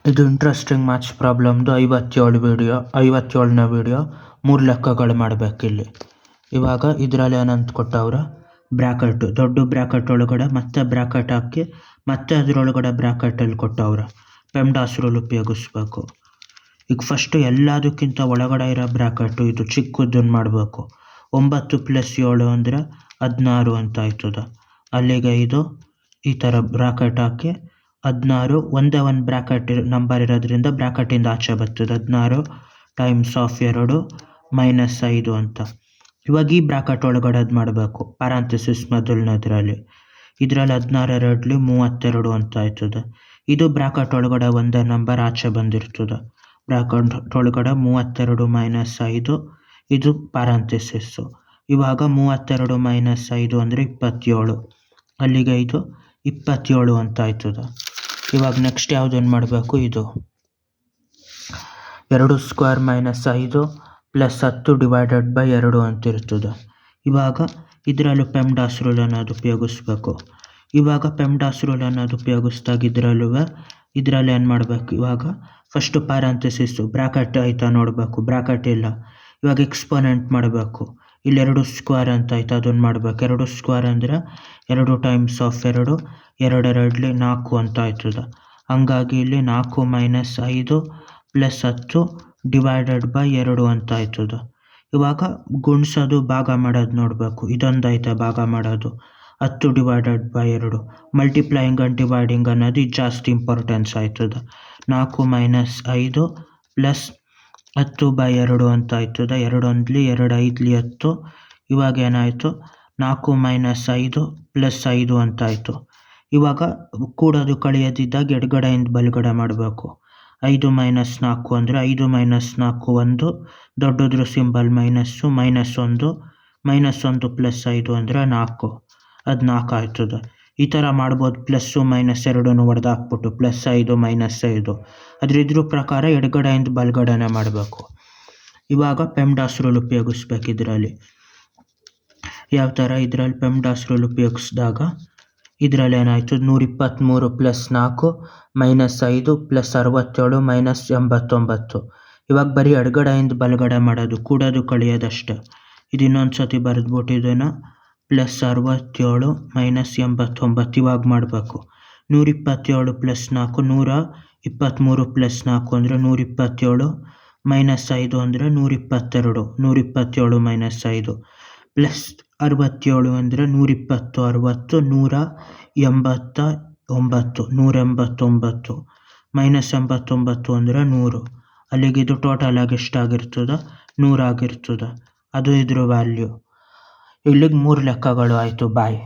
ಇದು interesting maths ಪ್ರಾಬ್ಲಮ್ದು 57ನೇ video. 3 ಲೆಕ್ಕಗಳು ಮಾಡಬೇಕಿಲ್ಲಿ. ಇವಾಗ ಇದರಲ್ಲಿ ಏನಂತ ಕೊಟ್ಟವ್ರೆ, ಬ್ರ್ಯಾಕೆಟ್, ದೊಡ್ಡ ಬ್ರ್ಯಾಕೆಟ್ ಒಳಗಡೆ ಮತ್ತೆ ಬ್ರ್ಯಾಕೆಟ್ ಹಾಕಿ ಮತ್ತೆ ಅದರೊಳಗಡೆ ಬ್ರ್ಯಾಕೆಟಲ್ಲಿ ಕೊಟ್ಟವ್ರೆ. ಪೆಮ್ಡಾಸ್ ರೂಲ್ ಉಪಯೋಗಿಸ್ಬೇಕು. ಈಗ ಫಸ್ಟು ಎಲ್ಲದಕ್ಕಿಂತ ಒಳಗಡೆ ಇರೋ ಬ್ರ್ಯಾಕೆಟು ಇದು ಚಿಕ್ಕದನ್ನು ಮಾಡಬೇಕು. 9 + 7 ಅಂದರೆ 16 ಅಂತ ಆಯ್ತದ. ಅಲ್ಲಿಗೆ ಇದು ಈ ಥರ ಬ್ರ್ಯಾಕೆಟ್ ಹಾಕಿ 16 ಒಂದೇ ಒಂದು ಬ್ರ್ಯಾಕೆಟ್ ನಂಬರ್ ಇರೋದ್ರಿಂದ ಬ್ರ್ಯಾಕೆಟಿಂದ ಆಚೆ ಬರ್ತದೆ. 16 × 2 - 5 ಅಂತ. ಇವಾಗ ಈ ಬ್ರ್ಯಾಕೆಟ್ ಒಳಗಡೆ ಅದು ಮಾಡಬೇಕು. ಪ್ಯಾರಂಥೆಸಿಸ್ ಮೊದಲನೇದ್ರಲ್ಲಿ. ಇದರಲ್ಲಿ 16 2 32 ಅಂತ ಆಯ್ತದೆ. ಇದು ಬ್ರ್ಯಾಕೆಟ್ ಒಳಗಡೆ ಒಂದೇ ನಂಬರ್ ಆಚೆ ಬಂದಿರ್ತದೆ. ಬ್ರ್ಯಾಕೆಟ್ ಒಳಗಡೆ 32 - 5 ಇದು ಪ್ಯಾರಂಥೆಸಿಸ್ಸು. ಇವಾಗ 32 - 5 ಅಂದರೆ 27. ಅಲ್ಲಿಗೆ ಇದು 27 ಅಂತ ಆಯ್ತದೆ. ಇವಾಗ ನೆಕ್ಸ್ಟ್ ಯಾವುದನ್ನು ಮಾಡಬೇಕು, ಇದು 2² - 5 + 10 / 2 ಅಂತ ಇರ್ತದೆ. ಇವಾಗ ಇದರಲ್ಲೂ ಪೆಮ್ಡಾಸ್ ರೂಲ್ ಅನ್ನೋದು ಉಪಯೋಗಿಸ್ಬೇಕು. ಇವಾಗ ಪೆಮ್ಡಾಸ್ ರೂಲ್ ಅನ್ನೋದು ಉಪಯೋಗಿಸ್ದಾಗ ಇದರಲ್ಲಿ ಏನು ಮಾಡಬೇಕು, ಇವಾಗ ಫಸ್ಟು ಪ್ಯಾರಂಥೆಸಿಸ್ಸು ಬ್ರ್ಯಾಕೆಟ್ ಆಯ್ತಾ ನೋಡಬೇಕು. ಬ್ರ್ಯಾಕೆಟ್ ಇಲ್ಲ. ಇವಾಗ ಎಕ್ಸ್ಪೋನೆಂಟ್ ಮಾಡಬೇಕು. ಇಲ್ಲಿ 2² ಅಂತ ಆಯ್ತು, ಅದನ್ನು ಮಾಡಬೇಕು. 2² ಅಂದರೆ 2 × 2 2 2 4 ಅಂತ ಆಯ್ತದೆ. ಹಂಗಾಗಿ ಇಲ್ಲಿ 4 - 5 + 10 / 2 ಅಂತ ಆಯ್ತದೆ. ಇವಾಗ ಗುಣಿಸೋದು ಭಾಗ ಮಾಡೋದು ನೋಡಬೇಕು. ಇದೊಂದು ಐತೆ ಭಾಗ ಮಾಡೋದು, 10 / 2. ಮಲ್ಟಿಪ್ಲೈಯಿಂಗ್ ಆ್ಯಂಡ್ ಡಿವೈಡಿಂಗ್ ಅನ್ನೋದು ಇದು ಜಾಸ್ತಿ ಇಂಪಾರ್ಟೆನ್ಸ್ ಆಯ್ತದೆ. 4 - 5 + 10 / 2 ಅಂತ ಆಯ್ತದೆ. 2 1 2 5 10. ಇವಾಗ ಏನಾಯಿತು, 4 - 5 + 5 ಅಂತ ಆಯಿತು. ಇವಾಗ ಕೂಡೋದು ಕಳೆಯೋದಿದ್ದಾಗ ಎಡಗಡೆಯಿಂದ ಬಲಗಡೆ ಮಾಡಬೇಕು. 5 - 4 ಅಂದರೆ 5 - 4 1, ದೊಡ್ಡದ್ರ ಸಿಂಬಲ್ ಮೈನಸ್ಸು, -1 -1 + 5 ಅಂದರೆ 4. ಅದು 4 ಆಯ್ತದೆ. ಈ ಥರ ಮಾಡ್ಬೋದು. ಪ್ಲಸ್ಸು ಮೈನಸ್ ಎರಡೂ ಹೊಡೆದಾಕ್ಬಿಟ್ಟು +5 - 5. ಆದರೆ ಇದ್ರ ಪ್ರಕಾರ ಎಡಗಡೆಯಿಂದ ಬಲಗಡೆನೇ ಮಾಡಬೇಕು. ಇವಾಗ ಪೆಮ್ಡಾಸ್ ರೂಲ್ ಉಪಯೋಗಿಸ್ಬೇಕು ಇದರಲ್ಲಿ. ಯಾವ ಥರ, ಇದರಲ್ಲಿ ಪೆಮ್ಡಾಸ್ ರೂಲ್ ಉಪಯೋಗಿಸಿದಾಗ ಇದರಲ್ಲಿ ಏನಾಯಿತು, 123 + 4 - 5 + 67 - 89. ಇವಾಗ ಬರೀ ಎಡಗಡೆಯಿಂದ ಬಲಗಡೆ ಮಾಡೋದು, ಕೂಡೋದು ಕಳೆಯೋದಷ್ಟೇ. ಇದು ಇನ್ನೊಂದು ಸತಿ ಬರೆದ್ಬಿಟ್ಟು ಇದನ್ನು +67 - 89 ಇವಾಗ ಮಾಡಬೇಕು. 127 + 4 123 + 4 ಅಂದರೆ 127 - 5 ಅಂದರೆ 122. 127 - 5 +67 ಅಂದರೆ 120 60 189 -89 ಅಂದರೆ 100. ಅಲ್ಲಿಗೆ ಇದು ಟೋಟಲ್ ಆಗಿ ಎಷ್ಟಾಗಿರ್ತದೆ, 100 ಆಗಿರ್ತದೆ. ಅದು ಇದ್ರ ವ್ಯಾಲ್ಯೂ. ಇಲ್ಲಿಗೆ 3 ಲೆಕ್ಕಗಳು ಆಯಿತು. ಬಾಯ್.